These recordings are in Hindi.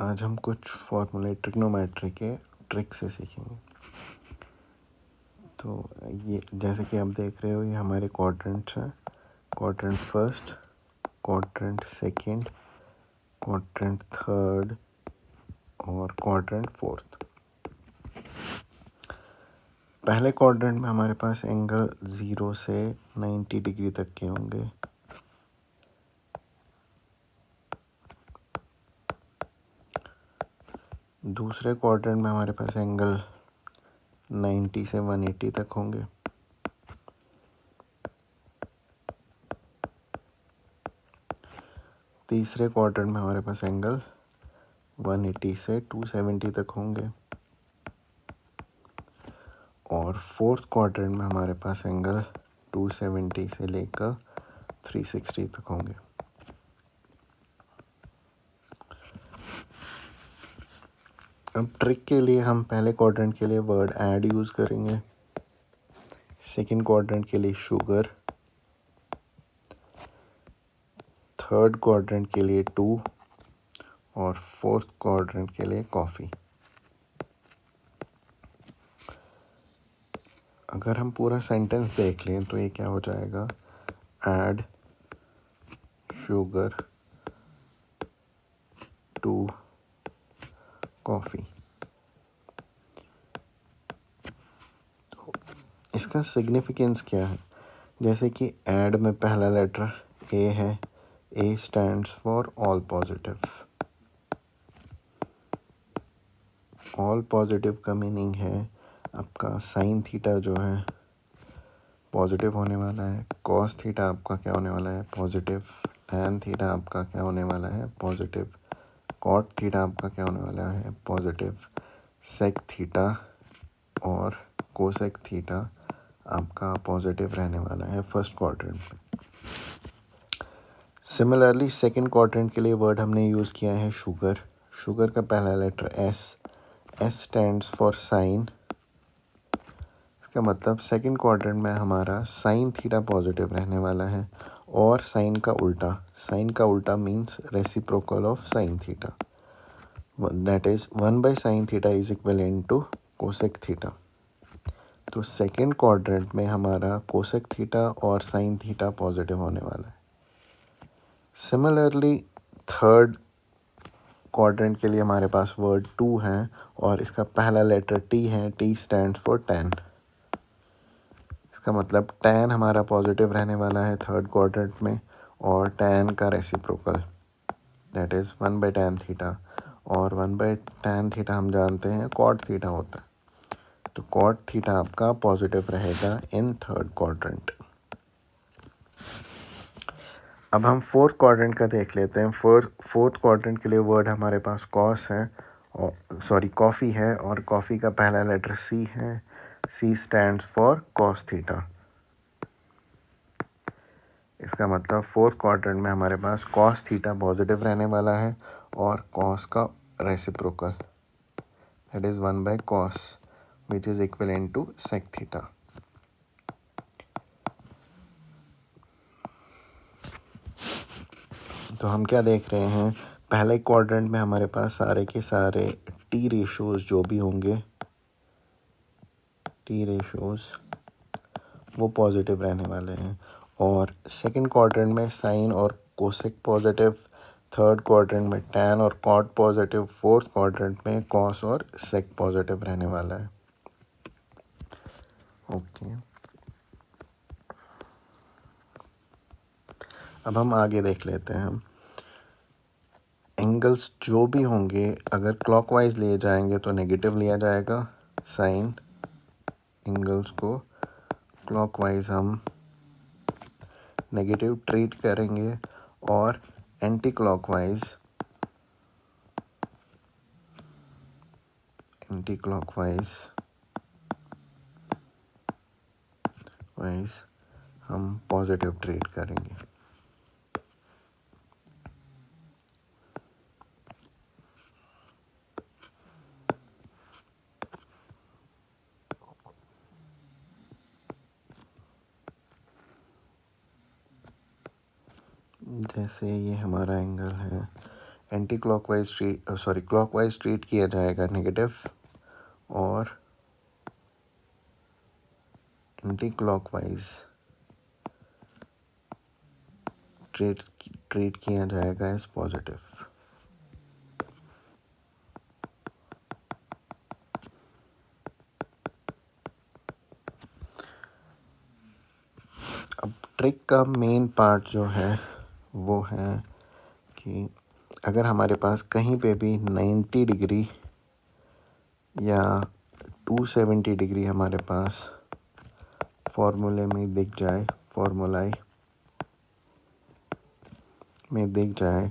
आज हम कुछ फॉर्मूले ट्रिग्नोमेट्री के ट्रिक से सीखेंगे। तो ये जैसे कि आप देख रहे हो, ये हमारे क्वाड्रेंट्स हैं। Quadrant first, quadrant second, quadrant third और क्वाड्रेंट फोर्थ। पहले क्वाड्रेंट में हमारे पास एंगल 0 से 90 डिग्री तक के होंगे। दूसरे क्वाड्रेंट में हमारे पास एंगल 90 से 180 तक होंगे। तीसरे क्वाड्रेंट में हमारे पास एंगल 180 से 270 तक होंगे और फोर्थ क्वाड्रेंट में हमारे पास एंगल 270 से लेकर 360 तक होंगे। अब ट्रिक के लिए हम पहले क्वाड्रेंट के लिए वर्ड ऐड यूज़ करेंगे, सेकंड क्वाड्रेंट के लिए शुगर, थर्ड क्वाड्रेंट के लिए 2 और फोर्थ क्वाड्रेंट के लिए कॉफ़ी। अगर हम पूरा सेंटेंस देख लें तो ये क्या हो जाएगा, ऐड शुगर टू कॉफ़ी। तो इसका सिग्निफिकेंस क्या है? जैसे कि ऐड में पहला लेटर ए है, ए stands for all positive. All positive का मीनिंग है आपका साइन थीटा जो है पॉजिटिव होने वाला है, कॉस थीटा आपका क्या होने वाला है, पॉजिटिव, टैन थीटा आपका क्या होने वाला है, पॉजिटिव, कॉट थीटा आपका क्या होने वाला है, पॉजिटिव, सेक थीटा और कोसेक थीटा आपका पॉजिटिव रहने वाला है फर्स्ट क्वाड्रेंट में। सिमिलरली सेकंड क्वाड्रेंट के लिए वर्ड हमने यूज़ किया है शुगर। शुगर का पहला letter S, S stands for sine. इसका मतलब सेकंड क्वाड्रेंट में हमारा साइन थीटा पॉजिटिव रहने वाला है और साइन का उल्टा means reciprocal of sine theta, that is 1/sin theta is equal to cosec theta. तो सेकंड क्वाड्रेंट में हमारा कोसेक थीटा और साइन थीटा पॉजिटिव होने वाला है। सिमिलरली थर्ड क्वाड्रेंट के लिए हमारे पास वर्ड 2 है और इसका पहला लेटर टी है, टी स्टैंड्स फॉर टैन। इसका मतलब टैन हमारा पॉजिटिव रहने वाला है थर्ड क्वाड्रेंट में और टैन का reciprocal that is 1/tan theta, और 1/tan थीटा हम जानते हैं कॉट थीटा होता है। तो कॉट थीटा आपका पॉजिटिव रहेगा इन थर्ड क्वाड्रेंट। अब हम फोर्थ क्वाड्रेंट का देख लेते हैं। फोर्थ क्वाड्रेंट के लिए वर्ड हमारे पास कॉस है और कॉफ़ी है और कॉफ़ी का पहला लेटर सी है, C stands for cos theta. इसका मतलब फोर्थ क्वाड्रेंट में हमारे पास कॉस थीटा पॉजिटिव रहने वाला है और कॉस का reciprocal that is 1/cos which is equal to sec theta. तो हम क्या देख रहे हैं, पहले क्वाड्रेंट में हमारे पास सारे के सारे टी रेशोज़ जो भी होंगे, टी रेशोज़ वो पॉजिटिव रहने वाले हैं और सेकंड क्वाड्रेंट में साइन और कोसेक पॉजिटिव, थर्ड क्वाड्रेंट में टैन और कॉट पॉजिटिव, फोर्थ क्वाड्रेंट में कॉस और सेक पॉजिटिव रहने वाला है। ओके, अब हम आगे देख लेते हैं। एंगल्स जो भी होंगे अगर क्लॉकवाइज लिए जाएंगे तो नेगेटिव लिया जाएगा साइन, एंगल्स को क्लॉकवाइज हम नेगेटिव ट्रीट करेंगे और एंटी क्लॉकवाइज हम पॉजिटिव ट्रीट करेंगे। जैसे ये हमारा एंगल है, एंटी क्लॉकवाइज क्लॉकवाइज ट्रीट किया जाएगा नेगेटिव, और एंटी क्लॉकवाइज ट्रीट किया जाएगा एज पॉजिटिव। अब ट्रिक का मेन पार्ट जो है वो है कि अगर हमारे पास कहीं पे भी 90 डिग्री या 270 डिग्री हमारे पास फॉर्मूले में दिख जाए, फॉर्मूलाई में दिख जाए,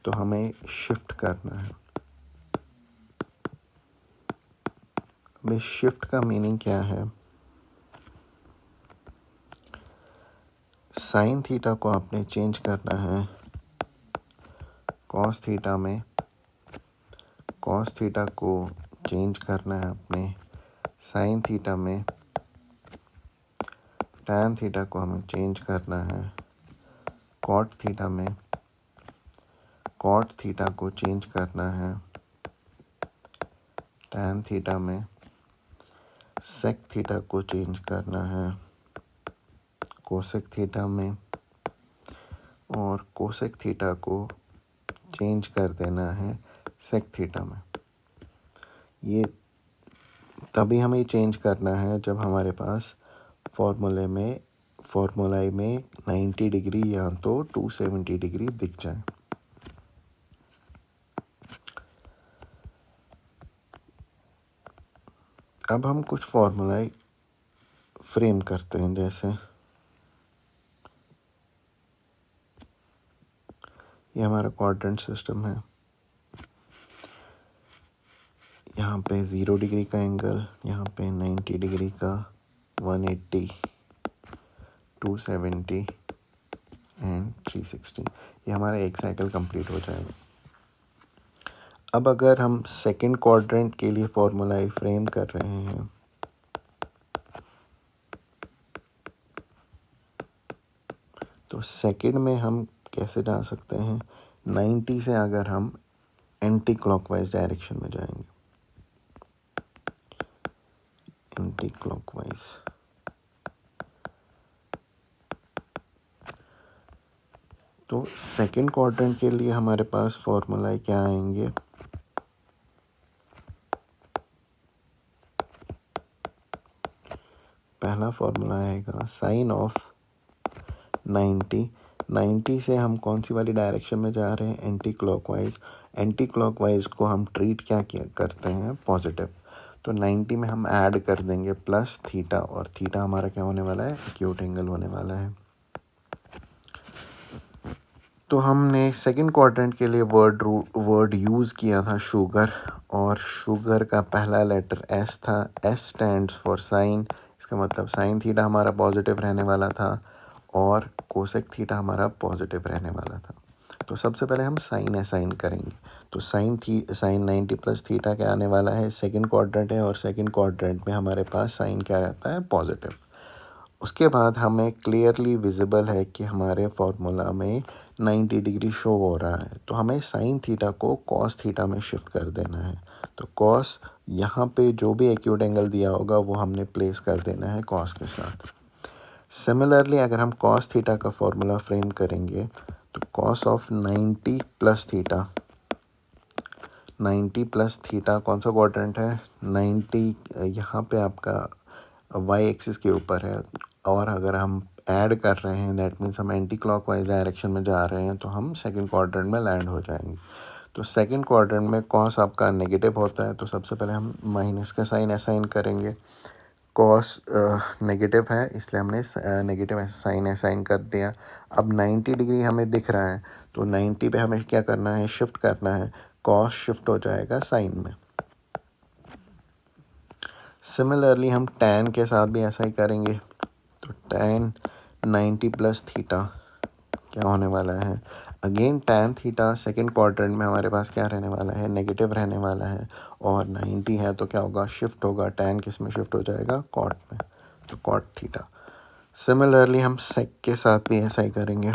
तो हमें शिफ्ट करना है। अब इस शिफ्ट का मीनिंग क्या है? साइन थीटा को आपने चेंज करना है कॉस थीटा में, कॉस थीटा को चेंज करना है अपने साइन थीटा में, टैन थीटा को हमें चेंज करना है कॉट थीटा में, कॉट थीटा को चेंज करना है टैन थीटा में, सेक थीटा को चेंज करना है कोसेक थीटा में, और कोसेक थीटा को चेंज कर देना है सेक थीटा में। ये तभी हमें चेंज करना है जब हमारे पास फॉर्मूलाई में 90 डिग्री या तो 270 डिग्री दिख जाए। अब हम कुछ फॉर्मूलाई फ्रेम करते हैं, जैसे ये हमारा क्वाड्रेंट सिस्टम है। यहाँ पे 0 डिग्री का एंगल, यहाँ पे 90 डिग्री का, 180, 270 एंड 360। ये हमारा एक साइकिल कंप्लीट हो जाएगा। अब अगर हम सेकंड क्वाड्रेंट के लिए फॉर्मूलाई फ्रेम कर रहे हैं, तो सेकंड में हम कैसे जा सकते हैं? 90 से अगर हम एंटी क्लॉकवाइज डायरेक्शन में जाएंगे, एंटी क्लॉकवाइज, तो सेकंड क्वाड्रेंट के लिए हमारे पास फॉर्मूला क्या आएंगे? पहला फॉर्मूला आएगा साइन ऑफ 90 से हम कौन सी वाली डायरेक्शन में जा रहे हैं? Anti clockwise. एंटी क्लॉकवाइज को हम ट्रीट क्या करते हैं? पॉजिटिव। तो 90 में हम ऐड कर देंगे प्लस थीटा, और थीटा हमारा क्या होने वाला है? एक्यूट एंगल होने वाला है। तो हमने सेकंड क्वाड्रेंट के लिए वर्ड यूज़ किया था शुगर, और शुगर का पहला लेटर एस था। एस स्टैंड्स फॉर साइन, इसका मतलब साइन थीटा हमारा पॉजिटिव रहने वाला था और कोसेक थीटा हमारा पॉजिटिव रहने वाला था। तो सबसे पहले हम साइन असाइन करेंगे। तो साइन 90 प्लस थीटा क्या आने वाला है? सेकंड क्वाड्रेंट है, और सेकंड क्वाड्रेंट में हमारे पास साइन क्या रहता है? पॉजिटिव। उसके बाद हमें क्लियरली विजिबल है कि हमारे फॉर्मूला में 90 डिग्री शो हो रहा है, तो हमें साइन थीटा को कॉस थीटा में शिफ्ट कर देना है। तो कॉस, यहाँ पे जो भी एक्यूट एंगल दिया होगा वो हमने प्लेस कर देना है कॉस के साथ। सिमिलरली अगर हम कॉस थीटा का फॉर्मूला फ्रेम करेंगे, तो cos of 90 plus theta, 90 plus theta कौन सा क्वाड्रेंट है? 90 यहाँ पे आपका वाई एक्सिस के ऊपर है, और अगर हम ऐड कर रहे हैं दैट मीन्स हम एंटी क्लॉकवाइज डायरेक्शन में जा रहे हैं, तो हम सेकंड क्वाड्रेंट में लैंड हो जाएंगे। तो सेकंड क्वाड्रेंट में कॉस आपका नेगेटिव होता है, तो सबसे पहले हम माइनस का साइन असाइन करेंगे। कॉस नेगेटिव है इसलिए हमने नेगेटिव साइन असाइन कर दिया। अब 90 डिग्री हमें दिख रहा है, तो 90 पे हमें क्या करना है? शिफ्ट करना है। कॉस शिफ्ट हो जाएगा साइन में। सिमिलरली हम टैन के साथ भी ऐसा ही करेंगे। तो टैन 90 प्लस थीटा क्या होने वाला है? Again tan theta second quadrant में हमारे पास क्या रहने वाला है? नेगेटिव रहने वाला है, और 90 है तो क्या होगा? शिफ्ट होगा। टैन किस में शिफ्ट हो जाएगा? कॉट में। तो कॉट थीटा। सिमिलरली हम सेक के साथ भी ऐसा ही करेंगे।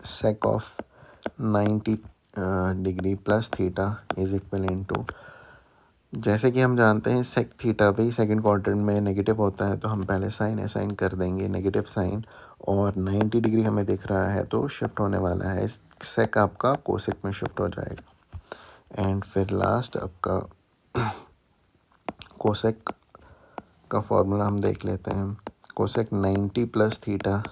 Sec of 90 degree plus theta is equal to, जैसे कि हम जानते हैं सेक थीटा भी सेकंड क्वाड्रेंट में नेगेटिव होता है, तो हम पहले साइन असाइन कर देंगे नेगेटिव साइन, और 90 डिग्री हमें दिख रहा है तो शिफ्ट होने वाला है, सेक आपका कोसेक में शिफ्ट हो जाएगा। एंड फिर लास्ट आपका कोसेक का फॉर्मूला हम देख लेते हैं। कोसेक 90 प्लस थीटा,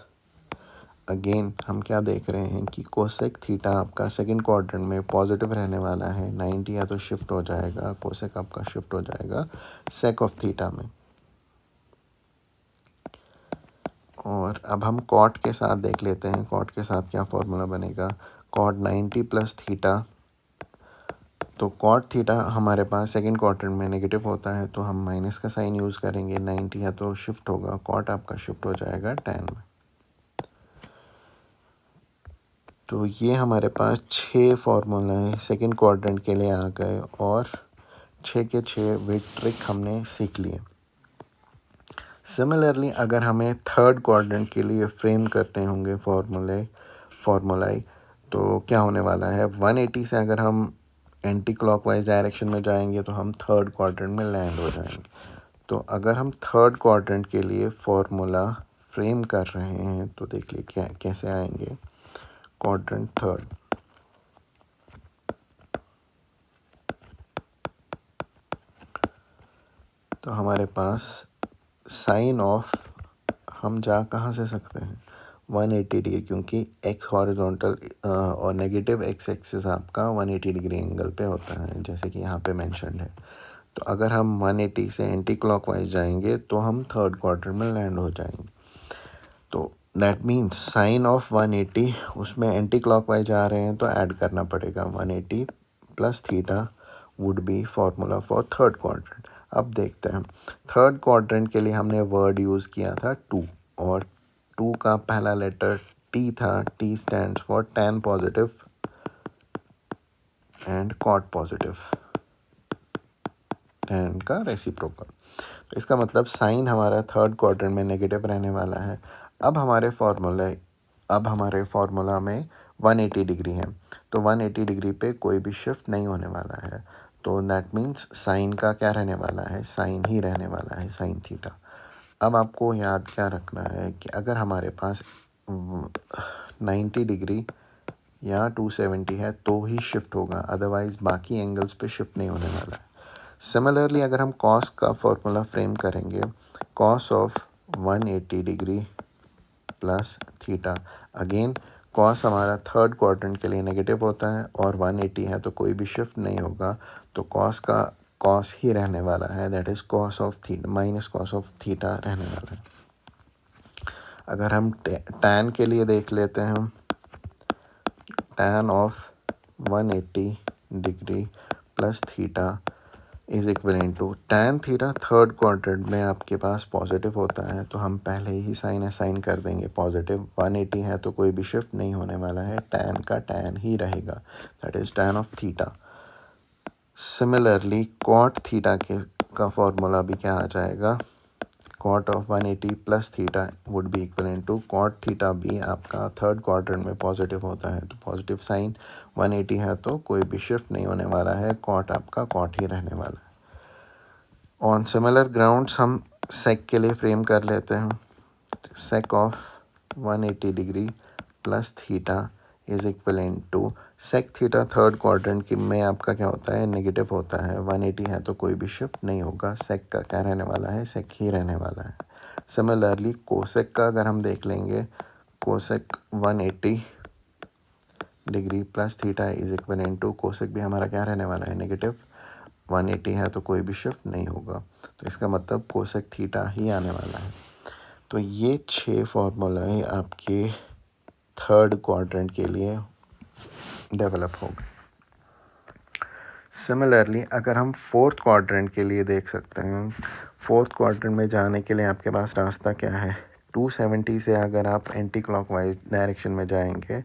अगेन हम क्या देख रहे हैं कि कोसेक थीटा आपका सेकंड क्वाड्रेंट में पॉजिटिव रहने वाला है, 90 या तो शिफ्ट हो जाएगा, कोसेक आपका शिफ्ट हो जाएगा सेक ऑफ थीटा में। और अब हम कॉट के साथ देख लेते हैं, कॉट के साथ क्या फॉर्मूला बनेगा। कॉट 90 प्लस थीटा, तो कॉट थीटा हमारे पास सेकंड क्वाड्रेंट में नेगेटिव होता है, तो हम माइनस का साइन यूज़ करेंगे, 90 या तो शिफ्ट होगा, कॉट आपका शिफ्ट हो जाएगा tan में। तो ये हमारे पास 6 फार्मूले सेकंड क्वाड्रेंट के लिए आ गए, और 6 के 6 विद ट्रिक हमने सीख लिए। सिमिलरली अगर हमें थर्ड क्वाड्रेंट के लिए फ्रेम करने होंगे फार्मूलाई, तो क्या होने वाला है, 180 से अगर हम एंटी क्लॉकवाइज डायरेक्शन में जाएंगे तो हम थर्ड क्वाड्रेंट में लैंड हो जाएंगे। तो अगर हम थर्ड क्वाड्रेंट के लिए फार्मूला फ्रेम कर रहे हैं तो देख लीजिए क्या कैसे आएंगे। क्वाड्रेंट थर्ड, तो हमारे पास साइन ऑफ, हम जा कहाँ से सकते हैं 180 डिग्री, क्योंकि एक्स हॉरिजॉन्टल और नेगेटिव एक्स एक्सिस आपका 180 डिग्री एंगल पे होता है, जैसे कि यहाँ पे मेंशन्ड है। तो अगर हम 180 से एंटी क्लॉकवाइज जाएंगे तो हम थर्ड क्वार्टर में लैंड हो जाएंगे। तो दैट मीन्स साइन ऑफ 180, उसमें एंटी क्लॉकवाइज आ रहे हैं तो ऐड करना पड़ेगा, 180 plus theta would B formula for third quadrant. अब देखते हैं, थर्ड क्वाड्रेंट के लिए हमने वर्ड यूज़ किया था 2, और 2 का पहला लेटर टी था, T stands for tan positive and cot positive, tan का रेसिप्रोकल। तो इसका मतलब साइन हमारा थर्ड क्वाड्रेंट में नेगेटिव रहने वाला है। अब हमारे फार्मूला में 180 डिग्री है, तो 180 डिग्री पे कोई भी शिफ्ट नहीं होने वाला है, तो दैट मीन्स साइन का क्या रहने वाला है, साइन ही रहने वाला है, साइन थीटा। अब आपको याद क्या रखना है कि अगर हमारे पास 90 डिग्री या 270 है तो ही शिफ्ट होगा, अदरवाइज बाकी एंगल्स पे शिफ्ट नहीं होने वाला है। सिमिलरली अगर हम कॉस का फॉर्मूला फ्रेम करेंगे, cos of 180 degree plus theta, again cos हमारा थर्ड क्वाड्रेंट के लिए नेगेटिव होता है और 180 है तो कोई भी शिफ्ट नहीं होगा, तो कॉस का कॉस ही रहने वाला है, that is cos of theta minus cos of theta रहने वाला है। अगर हम टैन के लिए देख लेते हैं, tan of 180 degree plus theta is equal to tan theta third quadrant में आपके पास पॉजिटिव होता है, तो हम पहले ही साइन असाइन कर देंगे पॉजिटिव, 180 है तो कोई भी शिफ्ट नहीं होने वाला है, tan का tan ही रहेगा, that is tan of theta. Similarly cot theta का फॉर्मूला भी क्या आ जाएगा, cot of 180 plus theta would be equal to cot theta भी आपका थर्ड क्वाड्रेंट में पॉजिटिव होता है, तो पॉजिटिव साइन 180 है तो कोई भी शिफ्ट नहीं होने वाला है, कॉट आपका कॉट ही रहने वाला है। ऑन सिमिलर ग्राउंड्स हम सेक के लिए फ्रेम कर लेते हैं, sec of 180 degree plus theta is equal to sec theta third quadrant की में आपका क्या होता है, नेगेटिव होता है, 180 है तो कोई भी शिफ्ट नहीं होगा, सेक का क्या रहने वाला है, सेक ही रहने वाला है। सिमिलरली कोसेक का अगर हम देख लेंगे, cosec 180 degree plus theta is equal to, cosec भी हमारा क्या रहने वाला है, नेगेटिव, 180 है तो कोई भी शिफ्ट नहीं होगा, तो इसका मतलब कोसेक थीटा ही आने वाला है। तो ये 6 फार्मूलाए आपके थर्ड क्वाड्रेंट के लिए डेवलप हो गए। सिमिलरली अगर हम फोर्थ क्वाड्रेंट के लिए देख सकते हैं, फोर्थ क्वाड्रेंट में जाने के लिए आपके पास रास्ता क्या है, 270 से अगर आप एंटी क्लॉकवाइज डायरेक्शन में जाएंगे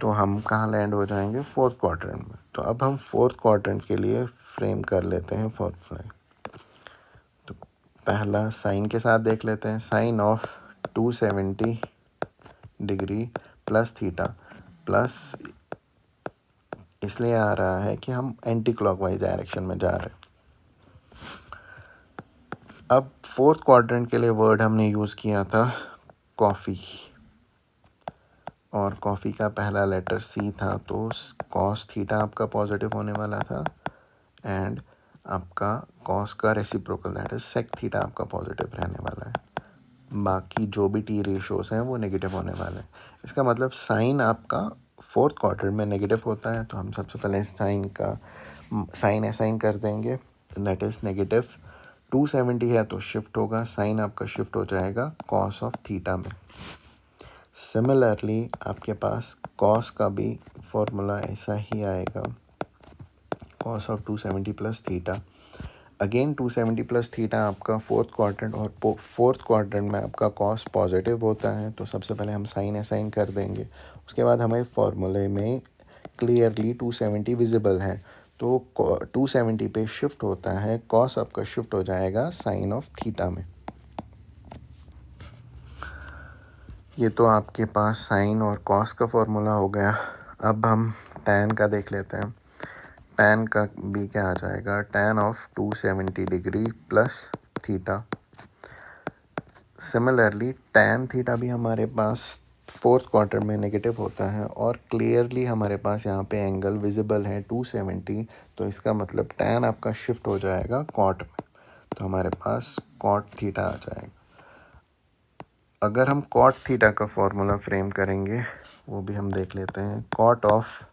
तो हम कहाँ लैंड हो जाएंगे, फोर्थ क्वाड्रेंट में। तो अब हम फोर्थ क्वाड्रेंट के लिए फ्रेम कर लेते हैं फॉर्मूला। तो पहला साइन के साथ देख लेते हैं, sine of 270 degree plus theta, plus इसलिए आ रहा है कि हम एंटी क्लॉकवाइज डायरेक्शन में जा रहे हैं। अब फोर्थ क्वाड्रेंट के लिए वर्ड हमने यूज़ किया था कॉफ़ी, और कॉफ़ी का पहला लेटर सी था, तो कॉस थीटा आपका पॉजिटिव होने वाला था, एंड आपका कॉस का reciprocal that is sec theta आपका पॉजिटिव रहने वाला है। बाकी जो भी टी रेशियोज हैं वो नेगेटिव होने वाले हैं। इसका मतलब साइन आपका फोर्थ क्वार्टर में नेगेटिव होता है, तो हम सबसे पहले साइन असाइन कर देंगे, दैट इज़ नेगेटिव 270 है तो शिफ्ट होगा, साइन आपका शिफ्ट हो जाएगा कॉस ऑफ थीटा में। सिमिलरली आपके पास कॉस का भी फॉर्मूला ऐसा ही आएगा, cos of 270 plus theta. Again 270 plus theta आपका फोर्थ क्वाड्रेंट, और फोर्थ क्वाड्रेंट में आपका कॉस पॉजिटिव होता है, तो सबसे पहले हम साइन असाइन कर देंगे। उसके बाद हमें फॉर्मूले में क्लियरली 270 विजिबल है, तो 270 पे शिफ्ट होता है, कॉस आपका शिफ्ट हो जाएगा साइन ऑफ थीटा में। ये तो आपके पास साइन और कॉस का फॉर्मूला हो गया। अब हम टैन का देख लेते हैं। टैन का भी क्या आ जाएगा, tan of 270 degree plus theta. Similarly tan theta भी हमारे पास फोर्थ क्वार्टर में नेगेटिव होता है, और क्लियरली हमारे पास यहाँ पे एंगल विजिबल है 270, तो इसका मतलब टैन आपका शिफ्ट हो जाएगा कॉट में, तो हमारे पास कॉट थीटा आ जाएगा। अगर हम कॉट थीटा का फॉर्मूला फ्रेम करेंगे वो भी हम देख लेते हैं। Cot of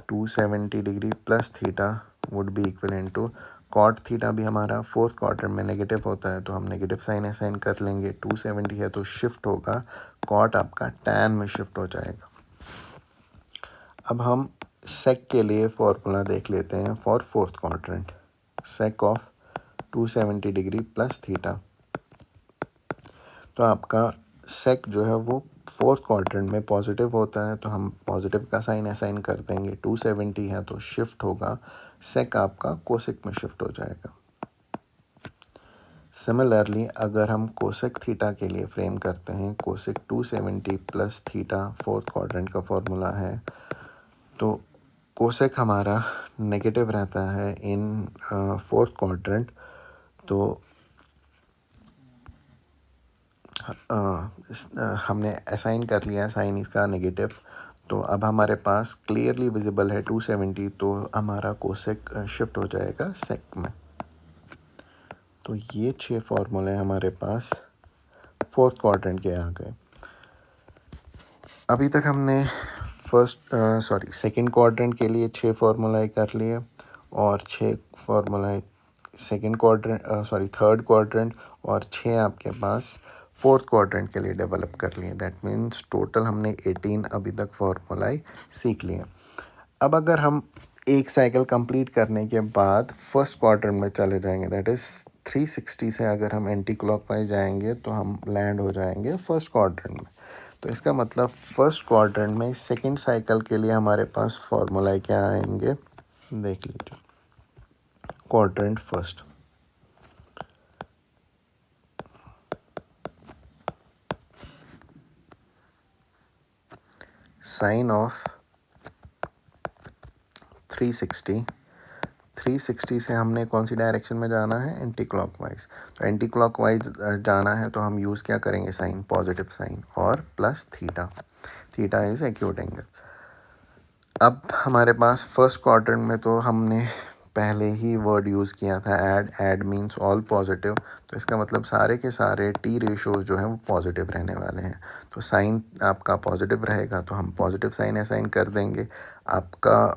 270 degree plus theta would be equal to, cot theta भी हमारा फोर्थ क्वार्टर में नेगेटिव होता है, तो हम नेगेटिव साइन असाइन कर लेंगे। 270 है तो शिफ्ट होगा, कॉट आपका टैन में शिफ्ट हो जाएगा। अब हम सेक के लिए फॉर्मूला देख लेते हैं for fourth quadrant. Sake of 270 degree plus theta, तो आपका सेक जो है वो फोर्थ क्वाड्रेंट में पॉजिटिव होता है, तो हम पॉजिटिव का साइन असाइन कर देंगे। 270 है तो शिफ्ट होगा, सेक आपका कोसेक में शिफ्ट हो जाएगा। सिमिलरली अगर हम कोसेक थीटा के लिए फ्रेम करते हैं, cosec 270 plus theta fourth quadrant का फॉर्मूला है, तो कोसेक हमारा नेगेटिव रहता है इन फोर्थ क्वाड्रेंट, तो हमने असाइन कर लिया साइन इसका नेगेटिव, तो अब हमारे पास क्लियरली विजिबल है 270, तो हमारा कोसेक शिफ्ट हो जाएगा सेक में। तो ये 6 फॉर्मूले हमारे पास फोर्थ क्वाड्रेंट के आ गए। अभी तक हमने सेकंड क्वाड्रेंट के लिए 6 फार्मूलाए कर लिए, और 6 फार्मूलाए थर्ड क्वाड्रेंट, और 6 आपके पास फोर्थ क्वाड्रेंट के लिए डेवलप कर लिए। दैट मीन्स टोटल हमने 18 अभी तक फार्मूलाए सीख लिए। अब अगर हम एक साइकिल कंप्लीट करने के बाद फर्स्ट क्वाड्रेंट में चले जाएंगे, दैट इज़ 360 से अगर हम एंटी क्लॉकवाइज जाएंगे तो हम लैंड हो जाएंगे फर्स्ट क्वाड्रेंट में। तो इसका मतलब फर्स्ट क्वाड्रेंट में सेकंड साइकिल के लिए हमारे पास फॉर्मूला क्या आएंगे, देख लीजिए। क्वाड्रेंट फर्स्ट, साइन ऑफ 360 से हमने कौन सी डायरेक्शन में जाना है, एंटी क्लॉकवाइज। तो एंटी क्लॉकवाइज जाना है तो हम यूज़ क्या करेंगे, साइन, पॉजिटिव साइन, और plus theta. Theta is acute angle. अब हमारे पास फर्स्ट क्वाड्रेंट में तो हमने पहले ही वर्ड यूज़ किया था ऐड मीन्स ऑल पॉजिटिव, तो इसका मतलब सारे के सारे टी रेशोज जो हैं वो पॉजिटिव रहने वाले हैं। तो साइन आपका पॉजिटिव रहेगा तो हम पॉजिटिव साइन असाइन कर देंगे। आपके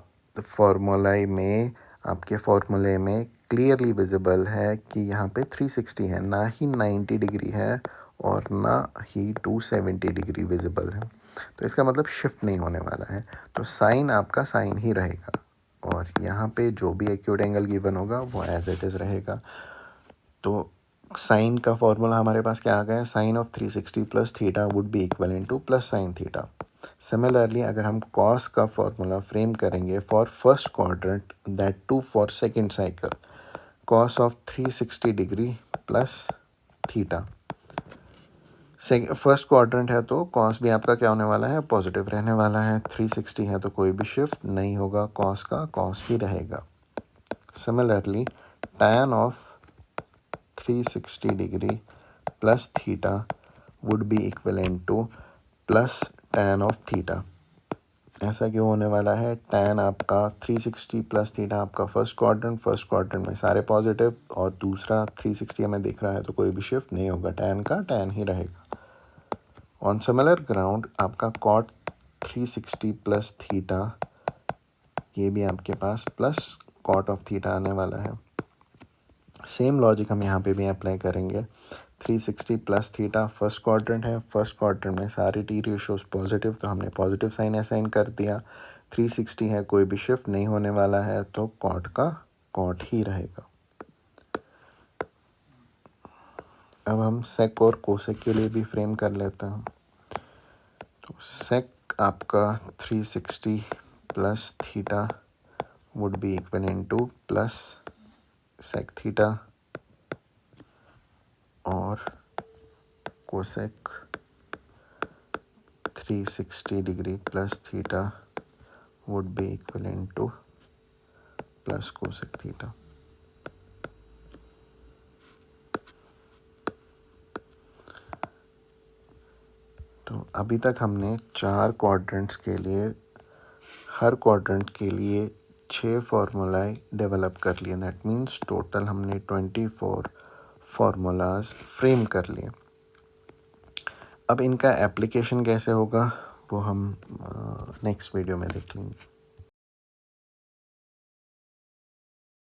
फॉर्मूले में क्लियरली विजिबल है कि यहाँ पे 360 है, ना ही 90 डिग्री है और ना ही 270 डिग्री विजिबल है, तो इसका मतलब शिफ्ट नहीं होने वाला है। तो साइन आपका साइन ही रहेगा, और यहाँ पे जो भी एक्यूट एंगल गिवन होगा वो एज इट इज़ रहेगा। तो साइन का फॉर्मूला हमारे पास क्या आ गया, sine of 360 plus theta would be equal into plus sine theta. Similarly अगर हम कॉस का फॉर्मूला फ्रेम करेंगे for first quadrant, that to for second cycle, cos of 360 degree plus theta. First quadrant है तो कॉस भी आपका क्या होने वाला है, पॉजिटिव रहने वाला है। 360 है तो कोई भी शिफ्ट नहीं होगा, कॉस का कॉस ही रहेगा। Similarly tan of 360 degree plus theta would be equivalent to plus tan of theta. ऐसा क्यों होने वाला है, tan आपका 360 प्लस थीटा आपका फर्स्ट क्वाड्रेंट में सारे पॉजिटिव, और दूसरा 360 हमें दिख रहा है तो कोई भी शिफ्ट नहीं होगा, tan का tan ही रहेगा। ऑन सिमिलर ग्राउंड आपका cot 360 प्लस थीटा, ये भी आपके पास प्लस cot ऑफ थीटा आने वाला है। सेम लॉजिक हम यहाँ पे भी अप्लाई करेंगे। 360 प्लस थीटा फर्स्ट क्वाड्रेंट है, फर्स्ट क्वाड्रेंट में सारे टी रेशियोज पॉजिटिव, तो हमने पॉजिटिव साइन असाइन कर दिया। 360 है, कोई भी शिफ्ट नहीं होने वाला है, तो cot का cot ही रहेगा। अब हम सेक और कोसेक के लिए भी फ्रेम कर लेते हैं। तो सेक आपका 360 plus theta would be equivalent to plus sec theta, और cosec 360 degree plus theta would be equivalent to plus cosec theta. तो अभी तक हमने 4 क्वाड्रेंट्स के लिए, हर क्वाड्रेंट के लिए 6 फार्मूलाए डेवलप कर लिए। दैट मीन्स टोटल हमने 24 फार्मूलाज फ्रेम कर लिए। अब इनका एप्लीकेशन कैसे होगा वो हम नेक्स्ट वीडियो में देख लेंगे।